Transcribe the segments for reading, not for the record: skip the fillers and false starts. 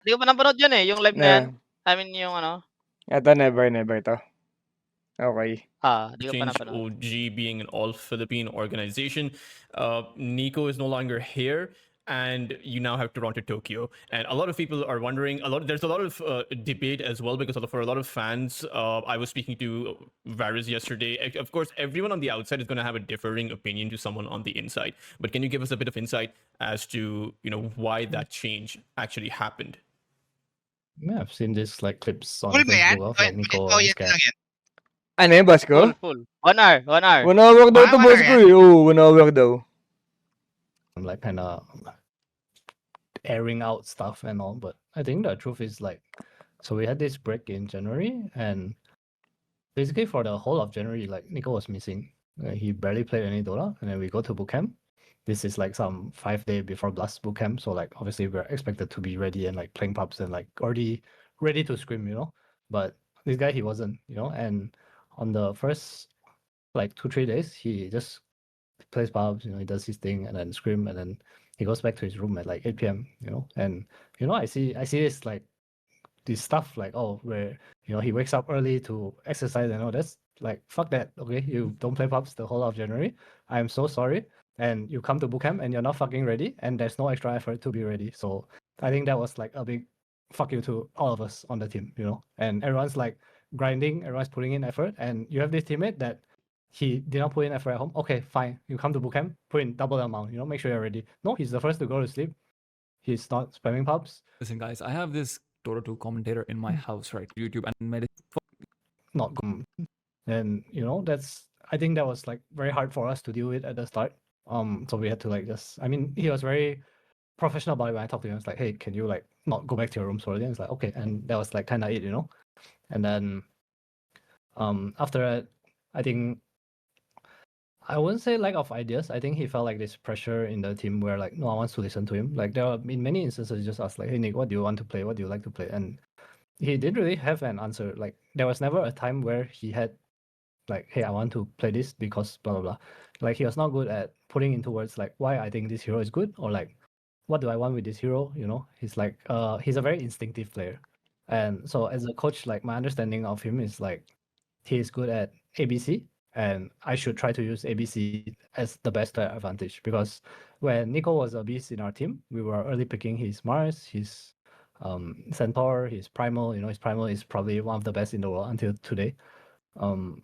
Di ko pa napanood yun eh, yung live na yan. Na I mean yung ano, eto never to. Okay. di ko pa Change napanood. OG being an all Philippine organization. Nikko is no longer here, and you now have Toronto, Tokyo. And a lot of people are wondering. There's a lot of debate as well because for a lot of fans, I was speaking to Varys yesterday. Of course, everyone on the outside is going to have a differing opinion to someone on the inside. But can you give us a bit of insight as to why that change actually happened? Yeah, I've seen this like clips on Full ba yan? Facebook of like Nikko and his gang. Yan. Ano yun, boss ko? Full. 1 hour, 1 hour. 1 hour daw to, 1 boss hour ko yan? eh. Oo, 1 hour daw. I'm like kind of airing out stuff and all, but I think the truth is like, so we had this break in January, and basically for the whole of January, like Nikko was missing. He barely played any Dota, and then we go to bootcamp. This is like some 5 day before Blast bootcamp, so like obviously we're expected to be ready and like playing pubs and like already ready to scrim, But this guy, he wasn't, and on the first like 2-3 days, he just plays pubs, he does his thing and then scrim, and then he goes back to his room at like 8 p.m. And I see this like this stuff like, oh, where he wakes up early to exercise and all. That's like, fuck that. Okay, you don't play pubs the whole of January. I'm so sorry. And you come to bootcamp and you're not fucking ready, and there's no extra effort to be ready. So I think that was like a big fuck you to all of us on the team, and everyone's like grinding, everyone's putting in effort, and you have this teammate that he did not put in effort at home. Okay, fine. You come to bootcamp, put in double the amount, make sure you're ready. No, he's the first to go to sleep. He's not spamming pubs. Listen, guys, I have this Dota 2 commentator in my house, right? YouTube and not good. And that's, I think that was like very hard for us to deal with at the start. So we had to like he was very professional about it. When I talked to him, it's like, hey, can you like not go back to your room so early? And it's like, okay. And that was like kind of it, And then after that, I think I wouldn't say lack of ideas. I think he felt like this pressure in the team where like no one wants to listen to him. Like there are in many instances he just asked like, hey Nick, what do you want to play? What do you like to play? And he didn't really have an answer. Like there was never a time where he had like, hey, I want to play this because blah blah blah. Like he was not good at putting into words like why I think this hero is good, or like what do I want with this hero. He's like he's a very instinctive player. And so as a coach, like my understanding of him is like he's good at ABC, and I should try to use ABC as the best advantage, because when Nikko was a beast in our team, we were early picking his Mars, his Centaur, his Primal. His Primal is probably one of the best in the world until today. And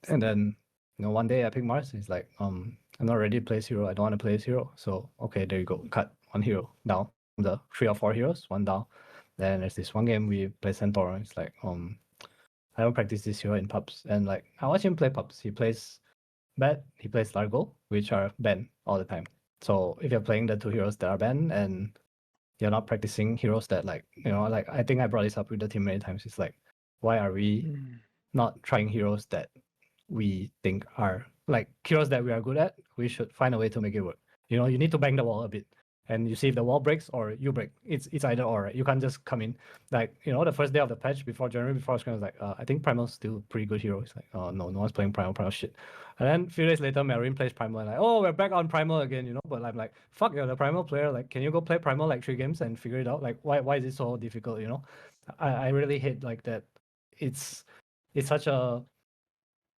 then one day I pick Mars. He's like, I'm not ready to play this hero. I don't want to play this hero. So okay, there you go. Cut one hero down from the 3 or 4 heroes, one down. Then there's this one game we play Centaur. It's like I don't practice this hero in pubs, and like I watch him play pubs. He plays Bat, he plays Largo, which are banned all the time. So if you're playing the 2 heroes that are banned and you're not practicing heroes that like like I think I brought this up with the team many times. It's like, why are we not trying heroes that we think are like heroes that we are good at? We should find a way to make it work. You need to bang the wall a bit. And you see if the wall breaks or you break. It's either or, right? You can't just come in. Like, the first day of the patch before January, before scrim, I was like, I think Primal's still pretty good hero. It's like, oh, no one's playing Primal shit. And then a few days later, Marine plays Primal, and like, oh, we're back on Primal again, But I'm like, fuck, you're the Primal player. Like, can you go play Primal like 3 games and figure it out? Like, why is it so difficult, I really hate like that. It's such a...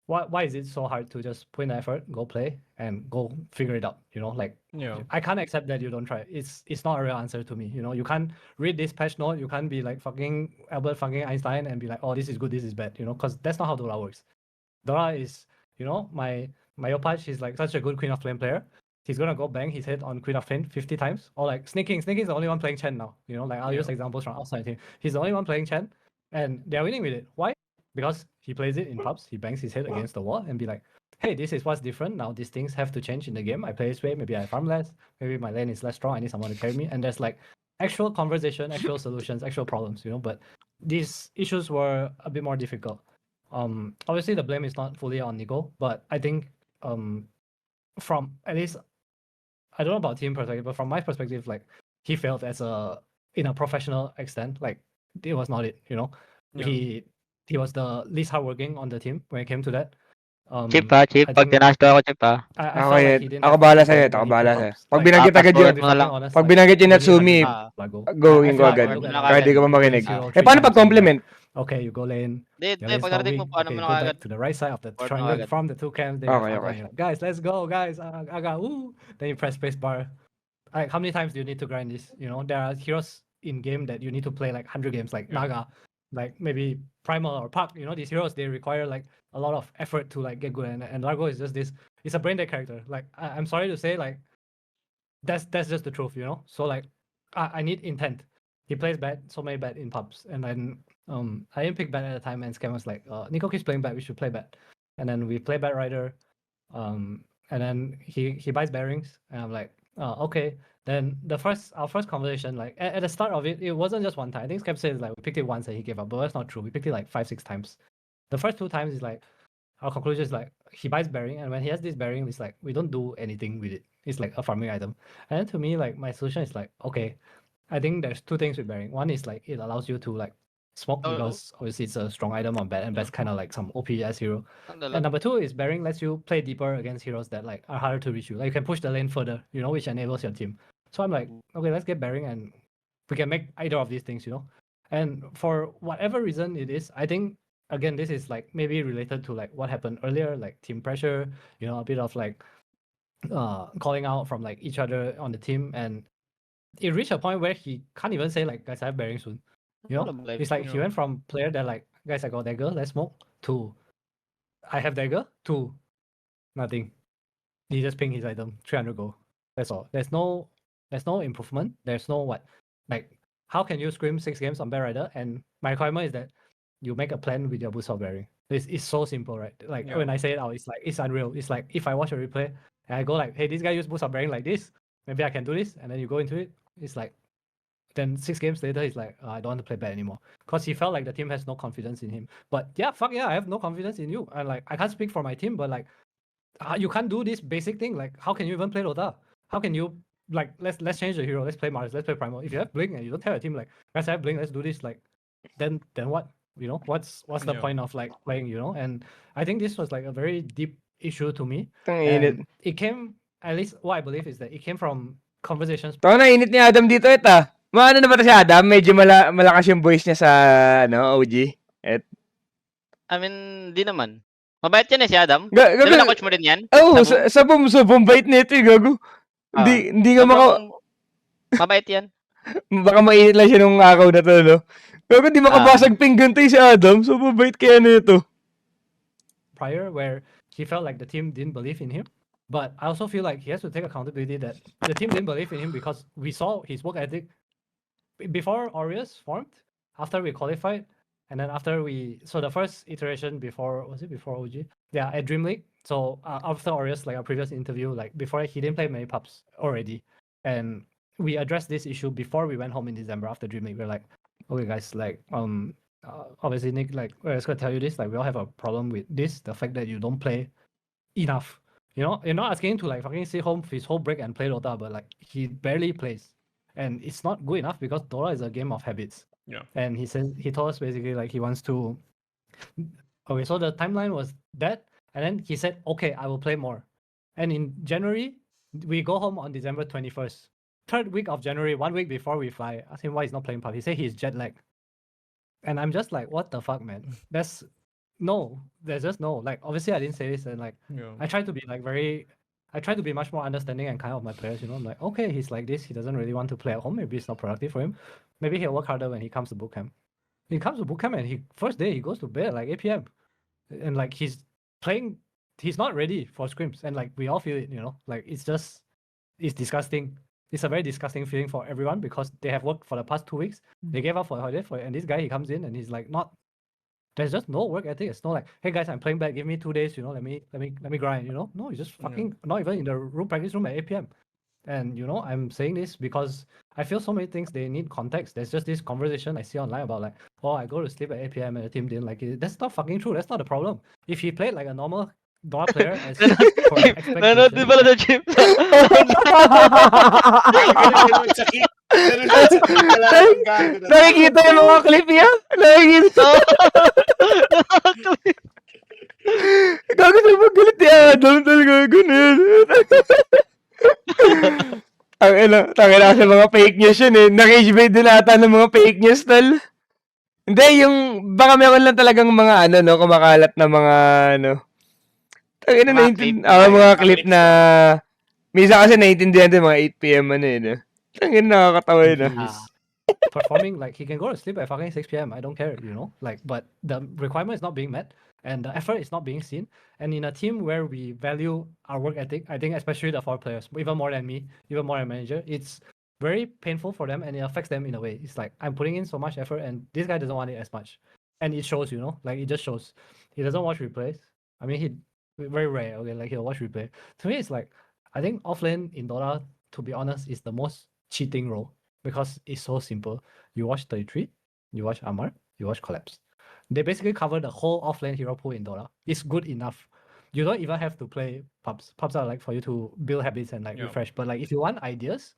Why is it so hard to just put in effort, go play, and go figure it out? Like I can't accept that you don't try. It's not a real answer to me. You can't read this patch note. You can't be like fucking Albert fucking Einstein and be like, oh, this is good, this is bad. Because that's not how Dota works. Dota is, my Opach is like such a good Queen of Flame player. He's gonna go bang his head on Queen of Flame 50 times, or like Sneaking is the only one playing Chen now. Like I'll use examples from outside team. He's the only one playing Chen, and they're winning with it. Why? Because he plays it in pubs, he bangs his head against the wall and be like, hey, this is what's different. Now these things have to change in the game. I play this way, maybe I farm less, maybe my lane is less strong, I need someone to carry me. And there's like actual conversation, actual solutions, actual problems, but these issues were a bit more difficult. Obviously the blame is not fully on Nikko, but I think from at least, I don't know about team perspective, but from my perspective, like he failed in a professional extent. Like it was not it, Yeah. He was the least hardworking on the team when it came to that. Chip ha, Chip. I Pag think tinash ako, Chip ha. I Ako felt like yun. he didn't Ako have bahala control sa'yo. when Ako he bahala put sa'yo. ups. Pag Like, binanggit agad Fast yun, forward to be mo na lang. fucking honest, pag like, binanggit yung when he had Natsumi, the Ah. Lago, go I in feel ko like agad. I look at Fast Kaya Lago di ka pa and he makinig. plays hero Eh, 3 paano pag times and he's like, compliment? okay, you go lane. Hindi, Your hindi. lane's not Pagdating mo, weak. paano Okay, mo na go agad? back to the right side of the Forward mo triangle, agad. farm the 2 camps, then you Okay, farm okay. you're like, guys, let's go, guys. Aga, woo. Then you press space bar. Like, how many times do you need to grind this? You know, there are heroes in game that you need to play like 100 games, like Naga, like maybe Primal or Puck. You know, these heroes, they require like a lot of effort to like get good. And Largo is just this. It's a brain dead character. Like, I'm sorry to say, like, that's just the truth, you know. So like, I need intent. He plays bad, so many bad in pubs, and then I didn't pick bad at the time, and Scam was like, Nikko keeps playing bad, we should play bad, and then we play bad rider, and then he buys bearings, and I'm like, okay. Then our first conversation, like at the start of it, it wasn't just one time. I think Scam said like we picked it once and he gave up, but that's not true. We picked it like 5-6 times. The first 2 times is like our conclusion is like he buys bearing, and when he has this bearing, it's like we don't do anything with it. It's like a farming item. And then to me, like my solution is like, okay, I think there's 2 things with bearing. One is like it allows you to like smoke because obviously it's a strong item on bat, and that's kind of like some OPS hero. And number 2 is bearing lets you play deeper against heroes that like are harder to reach you. Like you can push the lane further, you know, which enables your team. So I'm like, okay, let's get bearing and we can make either of these things, you know. And for whatever reason it is, I think again this is like maybe related to like what happened earlier, like team pressure, you know, a bit of like calling out from like each other on the team, and it reached a point where he can't even say like, guys, I have bearing soon. You know, it's like he went from player that like, guys, I got dagger, let's smoke, to I have dagger, to nothing. He just pinged his item, 300 gold. That's all. There's no improvement. There's no what, like, how can you scrim 6 games on Bear Rider? And my requirement is that you make a plan with your boost of bearing. It's so simple, right? Like when I say it out, it's like it's unreal. It's like if I watch a replay and I go like, hey, this guy used boost of bearing like this, maybe I can do this, and then you go into it. It's like, then 6 games later, he's like, I don't want to play bad anymore, because he felt like the team has no confidence in him. But yeah, fuck yeah, I have no confidence in you. And like, I can't speak for my team, but like, you can't do this basic thing. Like, how can you even play Dota? How can you like let's change the hero? Let's play Mars. Let's play Primal. If you have Blink and you don't tell your team like, guys, I have Blink. Let's do this. Like, then what? You know, what's the point of like playing? You know, and I think this was like a very deep issue to me. And it came, at least what I believe is that it came from conversations. Tao na init ni Adam dito Maano na ba si Adam? Medyo malakas yung voice niya sa OG. I mean, di naman. Mabait yan si Adam. Di Gago. ba na-coach mo din yan? Oo, sa bait nito gago. Hindi nga mabait yan. Baka mainit lang siya nung araw na to, no? Gago, di makabasag pinggan tayo si Adam. So, mabait kaya nito. Prior, where he felt like the team didn't believe in him. But I also feel like he has to take accountability that the team didn't believe in him because we saw his work ethic before Aureus formed, after we qualified, and then after so the first iteration before OG? Yeah, at Dream League. So after Aureus, like our previous interview, like before he didn't play many pubs already. And we addressed this issue before we went home in December after Dream League. We're like, okay guys, like obviously Nick, like I was gonna tell you this, like we all have a problem with this, the fact that you don't play enough. You know, you're not asking him to like fucking stay home his whole break and play Dota, but like he barely plays. And it's not good enough because Dota is a game of habits. Yeah. And he told us basically like he wants to. Okay, so the timeline was that, and then he said, okay, I will play more. And in January, we go home on December 21st. 3rd week of January, 1 week before we fly, ask him why he's not playing PUBG. He said he's jet lagged. And I'm just like, what the fuck, man? There's just no. Like, obviously I didn't say this, and like I try to be like I try to be much more understanding and kind of my players, you know. I'm like, okay, he's like this, he doesn't really want to play at home, maybe it's not productive for him. Maybe he'll work harder when he comes to bootcamp. He comes to bootcamp and first day he goes to bed at like 8 PM. And like he's not ready for scrims, and like we all feel it, you know. Like it's disgusting. It's a very disgusting feeling for everyone because they have worked for the past 2 weeks. They gave up for the holiday and this guy, he comes in and he's like there's just no work ethic. It's not like, hey guys, I'm playing back, give me 2 days, you know, let me grind, you know. No, he's just fucking not even in the practice room at 8 PM. And you know, I'm saying this because I feel so many things, they need context. There's just this conversation I see online about like, oh, I go to sleep at 8 PM and the team didn't like it. That's not fucking true. That's not the problem. If he played like a normal Dota player as for expectation. Di pala na Chip. Nakikita yung mga clip yan? Nakikita. Gago sa Adam talaga ganun. Tangina kasi mga fake news yun eh. Na-rage bait din ata ng mga fake news, tol. Hindi, yung, baka meron lang talagang mga ano, no, kumakalat na mga, ano. Tangina Mga clip mga na- clip na, minsan kasi naiintindihan din mga 8 PM ano eh, no. Tangina nakakatawa yun, ah. He's performing like he can go to sleep at fucking 6 p.m. I don't care, you know? Like, but the requirement is not being met and the effort is not being seen. And in a team where we value our work ethic, I think especially the 4 players, even more than me, even more than manager, it's very painful for them and it affects them in a way. It's like I'm putting in so much effort and this guy doesn't want it as much. And it shows, you know, like it just shows. He doesn't watch replays. I mean, he very rare, okay, like he'll watch replay. To me, it's like I think offlane in Dota, to be honest, is the most cheating role because it's so simple. You watch 33, you watch Armor, you watch Collapse. They basically cover the whole offlane hero pool in Dota. It's good enough. You don't even have to play pubs. Pubs are like for you to build habits and like Yeah. refresh. But like if you want ideas,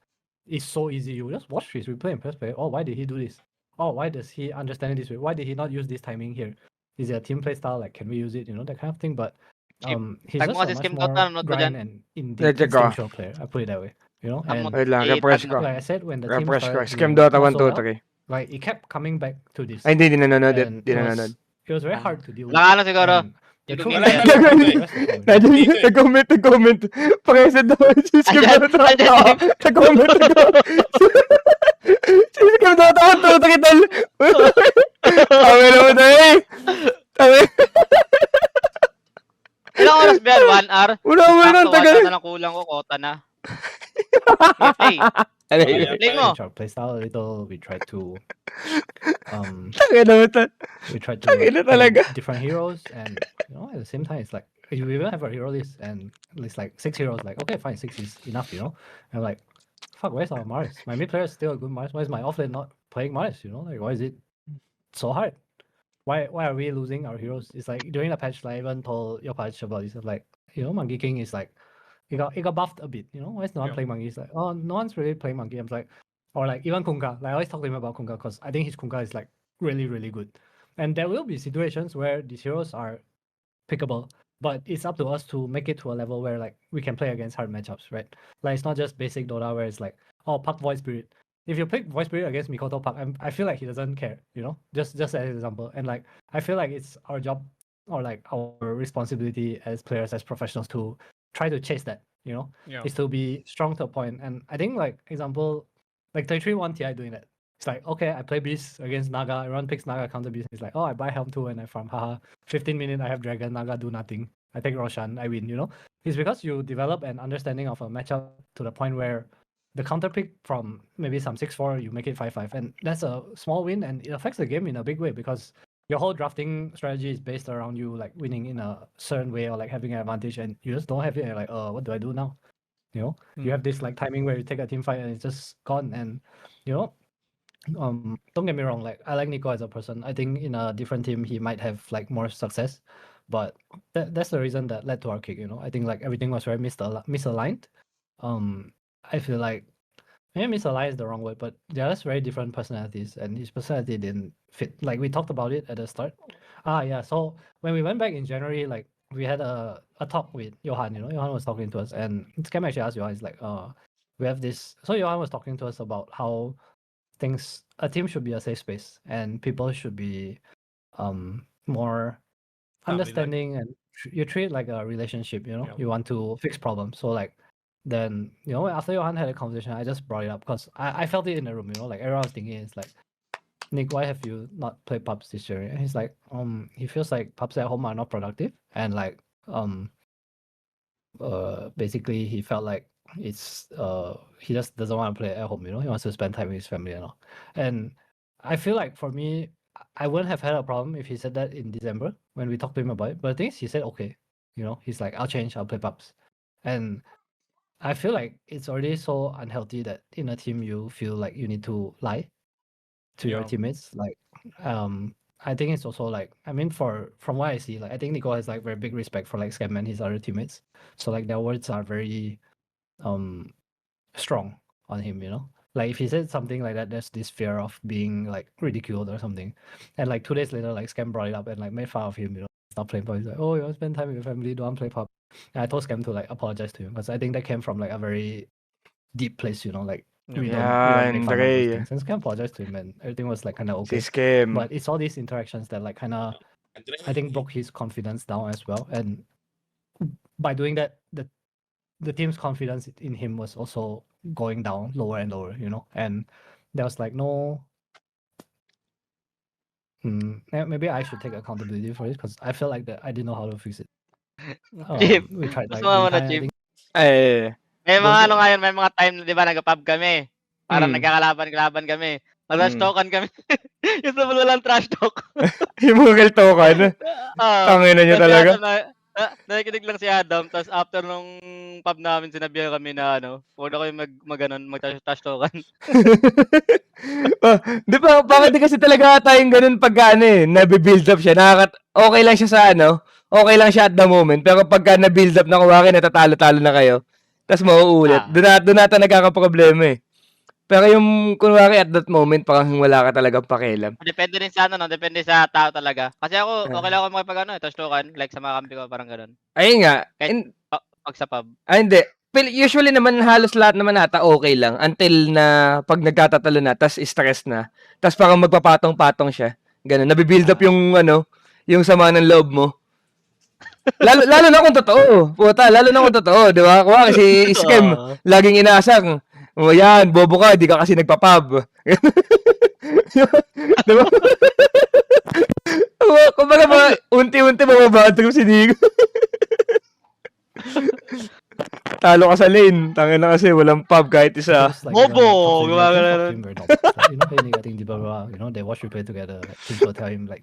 it's so easy. You just watch his replay and press play. Oh, why did he do this? Oh, why does he understand it this way? Why did he not use this timing here? Is it a team play style? Like, can we use it? You know, that kind of thing. But he's Tag just mo a kasi much Skim more Dota, nanonood ko grind dyan. and Let's go. instinctual player. I put it that way. You know, Tag mo, and Wait lang, eh, refresh tag ko. mo. like I said, when the team Refresh ko. started Scam doing Dota not 1, so 2, well, 3. like it kept coming back to this. Ay, hindi nanonood. And Hindi nanonood. it was very hard to deal with. Wala ka na siguro. And the Yung truth Wala is na. that Gagawin. the rest of the Nandiyan, Dito eh. nag-comment. Pakisad daw si Scam Andyan, Dota. andyan. Oo, nag-comment. Si Scam Dota 1, 2, 3, tol. Tama naman na eh. Ilang oras ba yan? 1 hour? Wala mo Sakto, nang 1 tagal. hour na lang kulang ko, kota na. Hey, Ano Oh, yun? yeah. play mo. change our playstyle a little. We tried to Tangin naman tol. we tried to Tangina play talaga. different heroes and you know at the same time it's like you even have a hero list and it's like 6 heroes like okay fine 6 is enough, you know. And I'm like fuck, where's our Mars? My mid player is still a good Mars. Why is my offlane not playing Mars, you know? Like why is it so hard? Why are we losing our heroes? It's like during the patch, like I even told your patch about this. Like, you know, Monkey King is like it got buffed a bit, you know. Why is no one Yeah. playing Monkey? It's like, oh, no one's really playing Monkey. I'm like, or like even Kunka. Like I always talk to him about Kunka because I think his Kunka is like really, really good. And there will be situations where these heroes are pickable, but it's up to us to make it to a level where like we can play against hard matchups, right? Like it's not just basic Dota where it's like, oh, Puck Void Spirit. If you pick Void Spirit against Mikoto Puck, I feel like he doesn't care, you know. Just as an example, and like I feel like it's our job or like our responsibility as players, as professionals, to try to chase that, you know, Yeah. is to be strong to a point. And I think like example, like 33-1 TI doing that. It's like, okay, I play Beast against Naga. Everyone picks Naga counter Beast. It's like, oh, I buy Helm 2 and I farm. Haha. 15 minutes, I have Dragon. Naga do nothing. I take Roshan. I win, you know? It's because you develop an understanding of a matchup to the point where the counter pick from maybe some 6-4, you make it 5-5. And that's a small win and it affects the game in a big way because your whole drafting strategy is based around you like winning in a certain way or like having an advantage and you just don't have it and you're like, what do I do now? You know, you have this like timing where you take a team fight and it's just gone. And you know, don't get me wrong, like I like Nikko as a person. I think in a different team he might have like more success, but that's the reason that led to our kick, you know. I think like everything was very misaligned. I feel like maybe misaligned is the wrong word, but they're just very different personalities and his personality didn't fit. Like we talked about it at the start. Yeah, so when we went back in January, like we had a talk with Johan, you know. Johan was talking to us and Scam actually asked Johan, he's like, we have this. So Johan was talking to us about how a team should be a safe space and people should be more Family-like. understanding and you treat it like a relationship, you know. Yeah. You want to fix problems. So like then, you know, after Johan had a conversation, I just brought it up because I felt it in the room, you know, like everyone was thinking it's like, Nick, why have you not played pubs this year? And he's like, he feels like pubs at home are not productive and like basically he felt like it's he just doesn't want to play at home, you know. He wants to spend time with his family and all. And I feel like for me, I wouldn't have had a problem if he said that in December when we talked to him about it. But the thing is, he said okay, you know. He's like, I'll change, I'll play pubs. And I feel like it's already so unhealthy that in a team you feel like you need to lie to your Yeah. teammates. Like I think it's also like, I mean, from what I see, like I think Nikko has like very big respect for like Scam and his other teammates. So like their words are very strong on him, you know. Like if he said something like that, there's this fear of being like ridiculed or something. And like 2 days later, like Scam brought it up and like made fun of him, you know. Stop playing pub. He's like, oh, you want to spend time with your family, don't want to play pub. And I told Scam to like apologize to him because I think that came from like a very deep place, like we don't make Yan, fun of those Dre. things. And Scam apologized to him and everything was like kind of Si okay. Scam. But it's all these interactions that like kind of I think broke his confidence down as well. And by doing that, the team's confidence in him was also going down lower and lower, and there was like no maybe I should take accountability for it because I felt like that I didn't know how to fix it. Chip, We tried gusto like mo being muna, kind, I Chip? think Eh, May Go, mga go. ano ngayon, may mga time na 'di ba nagpa-pub kami. Parang Mm. nagkakalaban-laban kami. Trash Mm. talkan kami. Yung sa walang trash talk. Yung mga kaltokan. Oo. Tangina nyo Tas si talaga. Adam nakikinig lang si Adam tas after nung pub namin sinabihan kami na huwag na kayong mag-trash talkan. Di ba, bakit di kasi talaga tayong ganun pagka nabibuild up siya. Okay lang siya sa okay lang siya at the moment. Pero pagka na-build up na kuwari, natatalo-talo na kayo, tas mauulit. Doon nata nagkakaproblema eh. Pero yung kunwari at that moment, parang wala ka talagang pakialam. Depende rin sa depende sa tao talaga. Kasi ako, okay lang ako trash talkan, like sa mga kampi ko, parang gano'n. Ayun nga. Kahit pag sa pub. Hindi. Usually naman halos lahat naman ata okay lang until na pag nagkatatalo na tas stress na. Tas parang magpapatong-patong siya. Ganun. Nabibuild up yung yung sama ng loob mo. Lalo na kung totoo. Puta, lalo na kung totoo, 'di ba? Kuwari si Scam, laging inaasar. O yan, bobo ka, di ka kasi nagpa-pub. 'Di ba? Kumbaga unti-unti mababad ko si Nikko. Talo ka sa lane. Tangin na kasi walang pub kahit isa. Bobo! They watch you play together. Like, teams will tell him, like,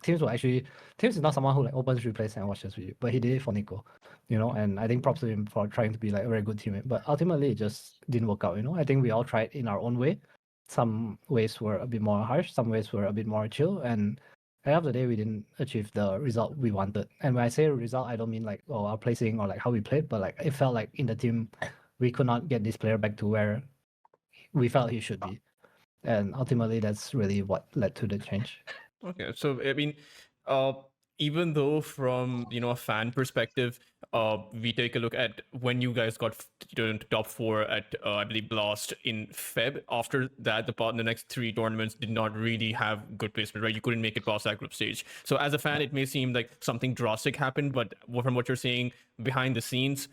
Teams is not someone who like opens replays and watches with you, but he did it for Nikko, and I think props to him for trying to be like a very good teammate. But ultimately, it just didn't work out. I think we all tried in our own way. Some ways were a bit more harsh, some ways were a bit more chill, and at the end of the day, we didn't achieve the result we wanted. And when I say result, I don't mean like our placing or like how we played, but like it felt like in the team we could not get this player back to where we felt he should be. And ultimately, that's really what led to the change. Okay, so I mean, even though from a fan perspective, we take a look at when you guys got to top 4 at I believe Blast in Feb. After that, the next 3 tournaments did not really have good placement, right? You couldn't make it past that group stage. So as a fan, it may seem like something drastic happened, but from what you're saying behind the scenes,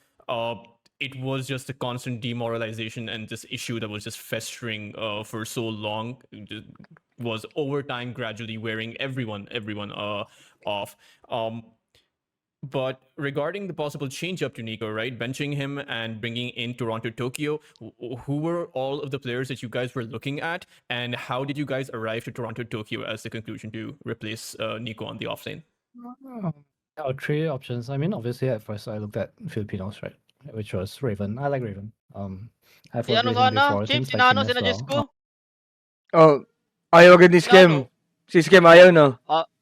it was just a constant demoralization and this issue that was just festering for so long. It was over time gradually wearing everyone off. But regarding the possible change up to Nikko, right, benching him and bringing in Toronto Tokyo, who were all of the players that you guys were looking at, and how did you guys arrive to Toronto Tokyo as the conclusion to replace Nikko on the offlane? 3 options. I mean, obviously at first I looked at Filipinos, right, which was Raven. I like Raven. I've worked with him before. Chip, Teams like him as sinuggest well. Oh, ayaw agad ni Scam. Si Scam ayaw, no?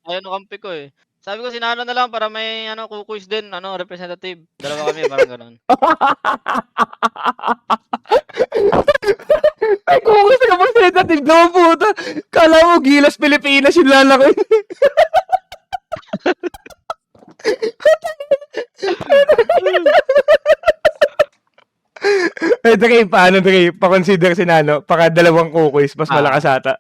Ayaw ng kampi ko eh. Sabi ko sinano na lang para may kukuis din, representative. Dalawa kami, parang ganun. Ay, kung sa representative daw, puta. Kala mo, Gilas, Pilipinas yung lalaki. Dre, paano, Dre? Pa-consider si Nano, paka dalawang kukuis, mas malakas ata.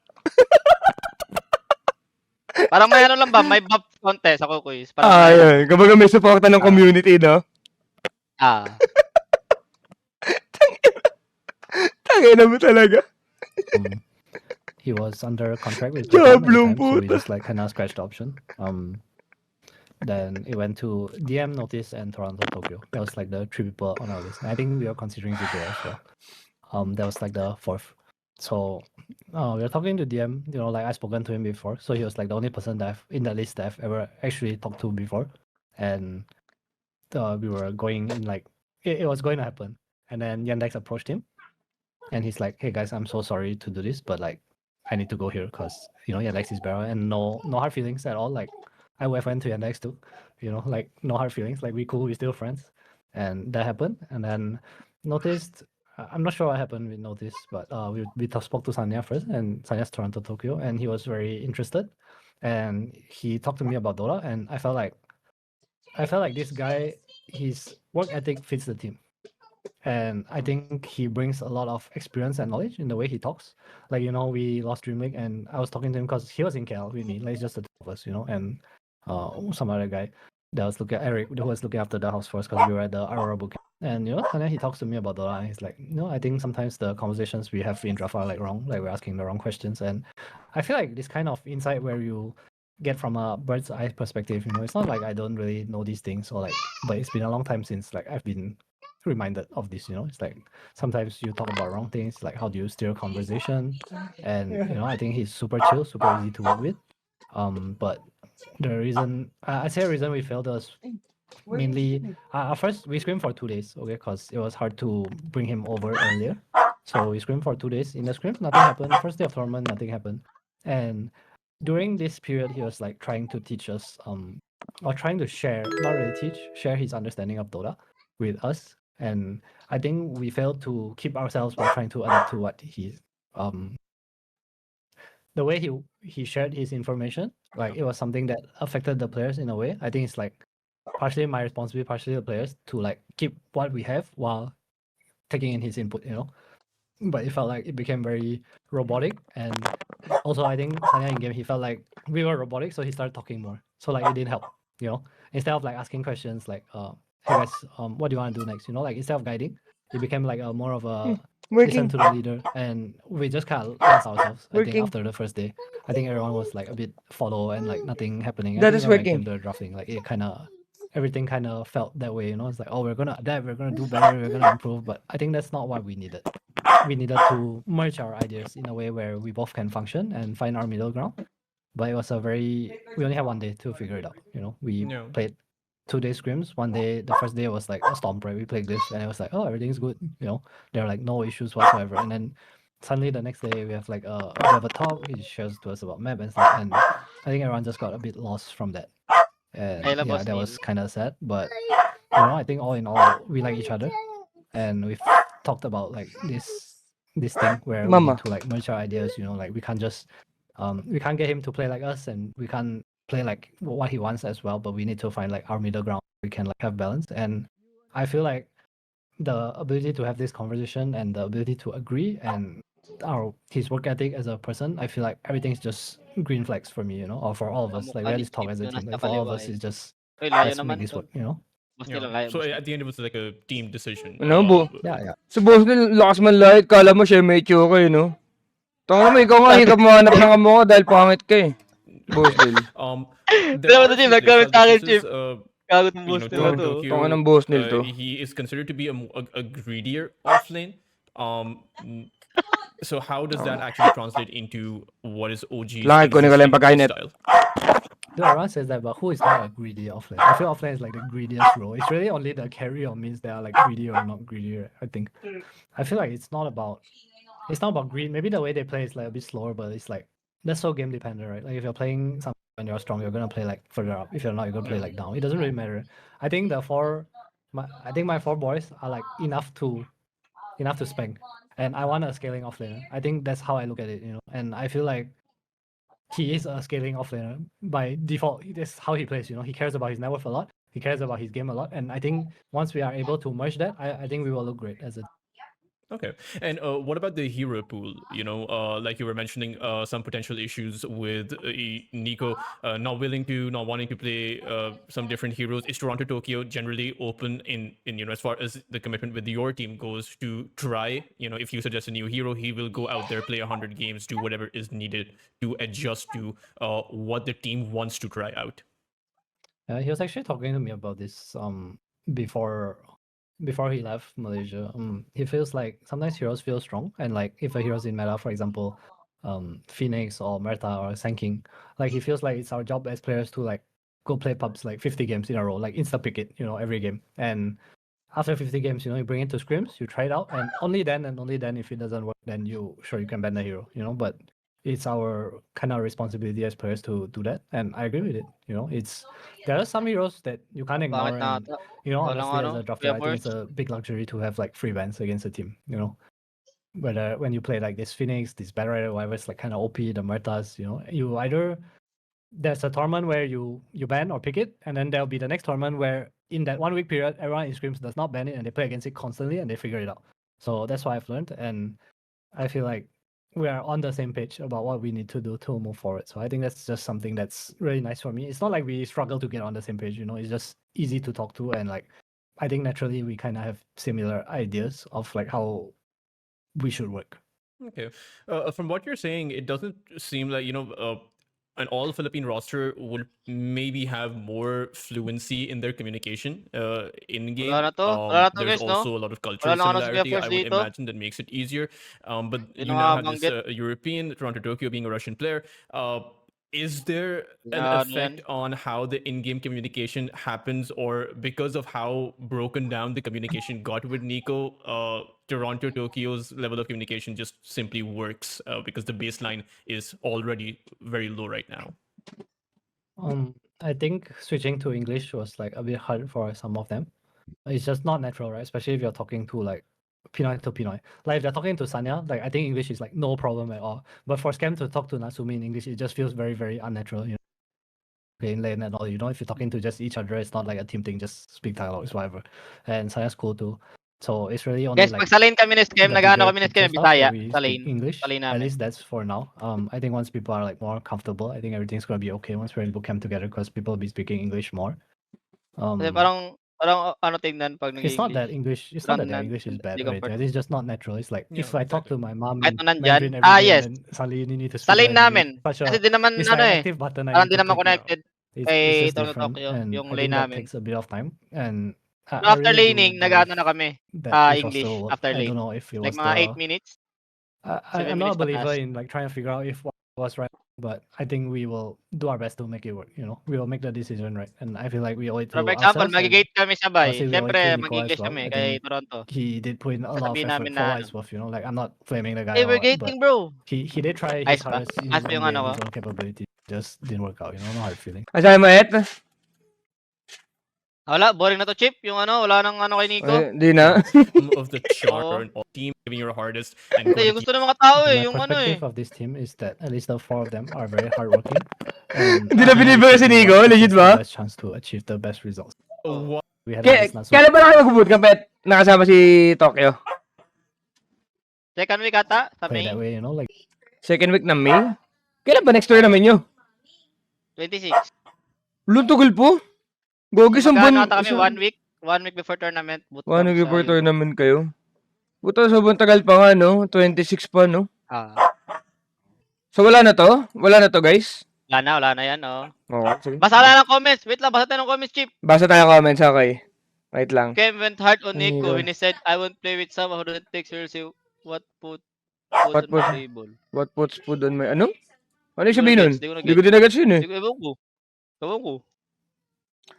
Parang may lang ba? May buff contest sa kukuis. Yun. Kumbaga may supporta ng community, no? Tangina mo talaga. He was under contract with Jablong Japan, so we just like kind of scratched the option. Then it went to DM, Notice, and Toronto, Tokyo. That was like the 3 people on our list. And I think we were considering Zico as well. That was like the 4th. So we were talking to DM, like I've spoken to him before. So he was like the only person that in the list that I've ever actually talked to before. And we were going in like, it was going to happen. And then Yandex approached him. And he's like, hey guys, I'm so sorry to do this, but like, I need to go here because, Yandex is better. And no hard feelings at all. Like, I would have went to Yandex too. Like, no hard feelings. Like, we cool, we're still friends. And that happened. And then Noticed, I'm not sure what happened with Notice, but we spoke to Sanya first, and Sanya's Toronto, Tokyo, and he was very interested. And he talked to me about Dota, and I felt like this guy, he's work ethic fits the team. And I think he brings a lot of experience and knowledge in the way he talks. Like, we lost Dream League and I was talking to him because he was in KL with me. Like, it's just the two of us, and some other guy that was Eric, who was looking after the house for us because we were at the Aurora book. And, and then he talks to me about Dota and he's like, I think sometimes the conversations we have in draft are like wrong, like we're asking the wrong questions. And I feel like this kind of insight where you get from a bird's eye perspective, it's not like I don't really know these things or like, but it's been a long time since like I've been reminded of this. It's like sometimes you talk about wrong things, like how do you steer conversation, and I think he's super chill, super easy to work with. But the reason I say the reason we failed was mainly at first we scrimmed for 2 days, okay, because it was hard to bring him over earlier. So we scrimmed for 2 days. In the scrim, nothing happened. First day of tournament, nothing happened. And during this period, he was like trying to teach us, or trying to share, not really teach, share his understanding of Dota with us. And I think we failed to keep ourselves while trying to adapt to what the way he shared his information. Like it was something that affected the players in a way. I think it's like partially my responsibility, partially the players to like keep what we have while taking in his input. But it felt like it became very robotic, and also I think Sanya in game he felt like we were robotic, so he started talking more. So like it didn't help. Instead of like asking questions like hey guys, what do you want to do next? Like instead of guiding, it became like a more of a listen Working. to the leader, and we just kind of lost ourselves. I think Working. after the first day, I think everyone was like a bit follow and like nothing happening. I That think is even when it came working. to the drafting, like it kind of everything kind of felt that way. It's like, oh, we're gonna adapt, we're gonna do better, we're gonna improve. But I think that's not what we needed. We needed to merge our ideas in a way where we both can function and find our middle ground. But it was we only had 1 day to figure it out. We Yeah. played 2 day scrims. 1 day, the first day was like a stomp, right? We played this and it was like, oh, everything's good. There are like no issues whatsoever. And then suddenly the next day we have like we have a talk. He shares to us about map and stuff. And I think everyone just got a bit lost from that. And Kaya yeah, boss that Neil. was kind of sad. But I think all in all, we like each other, and we've talked about like this thing where we Mama. need to like merge our ideas. Like we can't just we can't get him to play like us, and we can't play like what he wants as well. But we need to find like our middle ground. We can like have balance, and I feel like the ability to have this conversation and the ability to agree and his work ethic as a person, I feel like everything's just green flags for me, or for all of us. Like we had this talk as a team. Like for all of us, it's just Uy, layo let's make naman this to. work. Boss Yeah. Neil, layo. So Boss at the end, it was like a team decision. Ano, Yeah. Sa boss nil, lakas man lahit. Kala mo siya may tsura Tanga mo, ikaw nga, hirap mahanap ng amo ko dahil pangit ka Boss nil. There Dalawa are na Chip, a few like, nagkamit slight sa akin, differences. Chip. Kagot ng You boss know, nila Toronto, to. Tokyo, Tanga ng boss nil to. he is considered to be a greedier offlane. So how does that actually translate into what is OG's Langit ko, nila yung pagkain style? Dude, everyone says that, but who is not a greedy offlane? I feel offlane is like the greediest role. It's really only the carry or means that are like greedy or not greedy. I think. I feel like it's not about greed. Maybe the way they play is like a bit slower, but it's like that's so game dependent, right? Like if you're playing something when you're strong, you're gonna play like further up. If you're not, you're gonna play like down. It doesn't really matter. I think I think my 4 boys are like enough to spank, and I want a scaling offlaner. I think that's how I look at it, and I feel like he is a scaling offlaner by default. That's how he plays. He cares about his network a lot. He cares about his game a lot, and I think once we are able to merge that, I think we will look great as a. Okay. And what about the hero pool? Like you were mentioning, some potential issues with Nikko not wanting to play some different heroes. Is Toronto Tokyo generally open in as far as the commitment with your team goes to try? If you suggest a new hero, he will go out there, play 100 games, do whatever is needed to adjust to what the team wants to try out. He was actually talking to me about this before he left Malaysia. He feels like sometimes heroes feel strong, and like if a hero's in meta, for example, Phoenix or Merta or Sanking, like he feels like it's our job as players to like go play pubs like 50 games in a row, like insta pick it, every game. And after 50 games, you bring it to scrims, you try it out, and only then if it doesn't work, then you can ban the hero, But it's our kind of responsibility as players to do that, and I agree with it. There are some heroes that you can't ignore, Bakit na and ata? honestly, as a Kuya drafter, I think Force. it's a big luxury to have like free bans against the team. Whether when you play like this Phoenix, this Battle Rider, whatever, it's like kind of OP, the Murtas, you either there's a tournament where you ban or pick it, and then there'll be the next tournament where in that 1 week period, everyone in scrims does not ban it and they play against it constantly and they figure it out. So that's what I've learned, and I feel like we are on the same page about what we need to do to move forward. So I think that's just something that's really nice for me. It's not like we struggle to get on the same page, it's just easy to talk to, and like I think naturally we kind of have similar ideas of like how we should work. Okay. From what you're saying, it doesn't seem like, an all Philippine roster would maybe have more fluency in their communication in game. Wala na to There's guys, no? also a lot of Wala cultural na ano si Kuya similarity, Force I would dito. imagine, that makes it easier. But Hindi you na now have this makabanggit. European, Toronto Tokyo being a Russian player. Is there an Ano effect yan? on how the in-game communication happens, or because of how broken down the communication got with Nikko, Toronto Tokyo's level of communication just simply works because the baseline is already very low right now? I think switching to English was like a bit hard for some of them. It's just not natural, right? Especially if you're talking to like Pinoy to Pinoy. Like if they're talking to Sanya, like I think English is like no problem at all. But for Scam to talk to Natsumi in English, it just feels very, very unnatural. In lane and all, if you're talking to just each other, it's not like a team thing, just speak Tagalog, it's whatever. And Sanya's cool too. So it's really only Guys, like pag sa lane kami ni Scam, the nag-ano bigger kami ni picture Scam, stuff Bisaya, that we sa speak lane. English. Sa lane At namin. least that's for now. I think once people are like more comfortable, I think everything's gonna be okay once we're in bootcamp together because people will be speaking English more. Kasi parang ano tingnan pag It's not that nag-English. English. It's not that their Parang English is bad hindi or anything. comfortable. It's just not natural. It's like Yeah, if I talk exactly. to my mom Kahit in na nandyan. Mandarin every day, Yes. and then suddenly you need to Sa speak lane Mandarin. namin. Such Kasi a di naman it's ano like eh. active button I Parang need di to naman click. connected It's kay just Toronto different, Tokyo and yung I lane think that namin. takes a bit of time. And So I after really do laning, believe nag-ano na kami. that it will English still work. after I don't lane. know if it Like was mga 8 the. minutes, I'm 7 not a minutes believer pataas. in like trying to figure out if what was right, but I think we will do our best to make it work. We will make the decision right, and I feel like we owe it Pero to for example, ourselves, and magi-gate kami sabay. honestly, we owe it to Siyempre, Nikko as mag-English well. kami I kay think Toronto. he did put in a lot of Sasabihin effort namin for na what ano. it's worth. Like I'm not flaming the guy Hey, or we're what, gating, but bro. he did try his Ayos ba? hardest in Ayos his ba own yung way ano and ko? his own capability. Just didn't work out. No hard feeling. Asay mo, Et? Wala, boring na to, Chip. Yung ano, wala nang ano kay Nikko. Di na. Some of the charm Oo. and all team giving your hardest and Hindi, going yung to gusto ng mga tao eh. My Yung ano eh. perspective of this team is that at least the 4 of them are very hardworking, and Hindi na we binibigay should si do Nikko, what gives legit us the ba? best chance to achieve the best results. keep We had like this Natsumi Kailan ba na kayo mag-bootcamp, Et? Nakasama si Tokyo? Second week ata, sa play May that way, like Second week ng May? Kailan ba next tournament nyo? 26. Luntugol po? Gogi, So, isang mag-ano buwan. ata kami, 1 week. 1 week before tournament. Bootcamp One week sa before Europe. tournament kayo? Puta, sobrang tagal pa nga, no? 26 pa, no? So, wala na to? Wala na to, guys? Wala na yan, oh. Oo, sige. Basa lang ng comments. Wait lang, basa tayo ng comments, Chip. Basa tayo comments, okay. Wait lang. Kem went hard on Ay, Nikko Nikko. when he said, I won't play with someone who doesn't take seriously what put What on put- the table. What puts food on my... Ano? Ano yung Di ko sabihin nun? na-gets, di ko na-gets. Hindi ko dinagats yun, eh. Hindi ko, ewan ko. Ewan ko.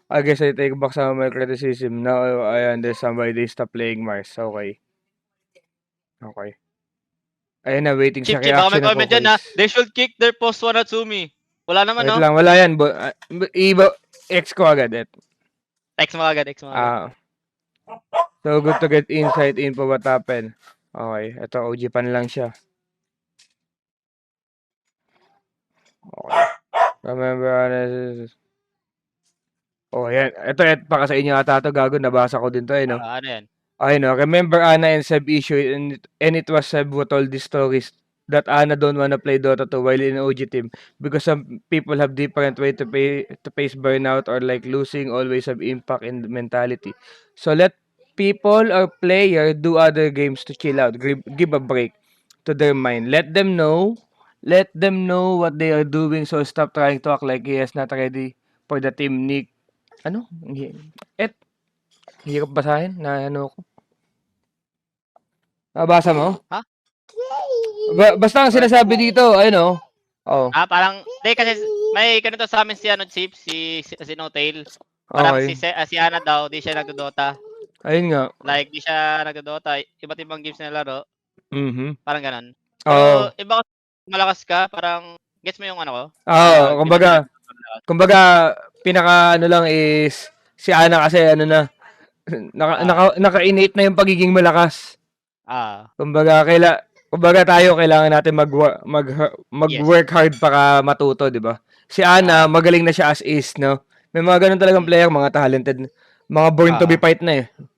I guess I take back some of my criticism. Now I understand why they stop playing Mars. Okay. Okay. Ayun na, waiting Chip, sa Chip, baka may reaction ako, comment dyan na, guys. they should kick their post one Natsumi. Wala naman, Wait no? lang, wala yan. Iba, X ko agad. X mo agad, X mo agad. So, good to get insight info what happened. Okay, ito, OG pan lang siya. Okay. Remember, oh, yan. Ito, baka sa inyo ata ito, gago. Nabasa ko din to, no? Ano yan? I know. Remember Anna and Seb issue, and it was Seb who told these stories that Anna don't wanna play Dota 2 while in OG team because some people have different way to face burnout or like losing always have impact in the mentality. So let people or player do other games to chill out, give a break to their mind. Let them know what they are doing. So stop trying to act like he is not ready for the team. Nick, ano? Hirap basahin na ano ko. Nabasa mo? Ha? Basta ang sinasabi dito, ayun oh. Parang, kasi may ganito sa amin si Chip, si No-Tail. Parang Okay. si Ana daw, di siya nagdo-Dota. Ayun nga. Like, di siya nagdo-Dota. Iba't ibang games na laro. Parang ganun. Oo. So, iba kasi malakas ka, parang, gets mo yung ano ko? Oo, kumbaga, pinaka ano lang is, si Ana kasi ano na, naka-innate na yung pagiging malakas. Kumbaga tayo kailangan natin mag-work hard para matuto, 'di ba? Si Ana, magaling na siya as is, no? May mga ganun talagang player, mga talented. Mga born to be fight na eh.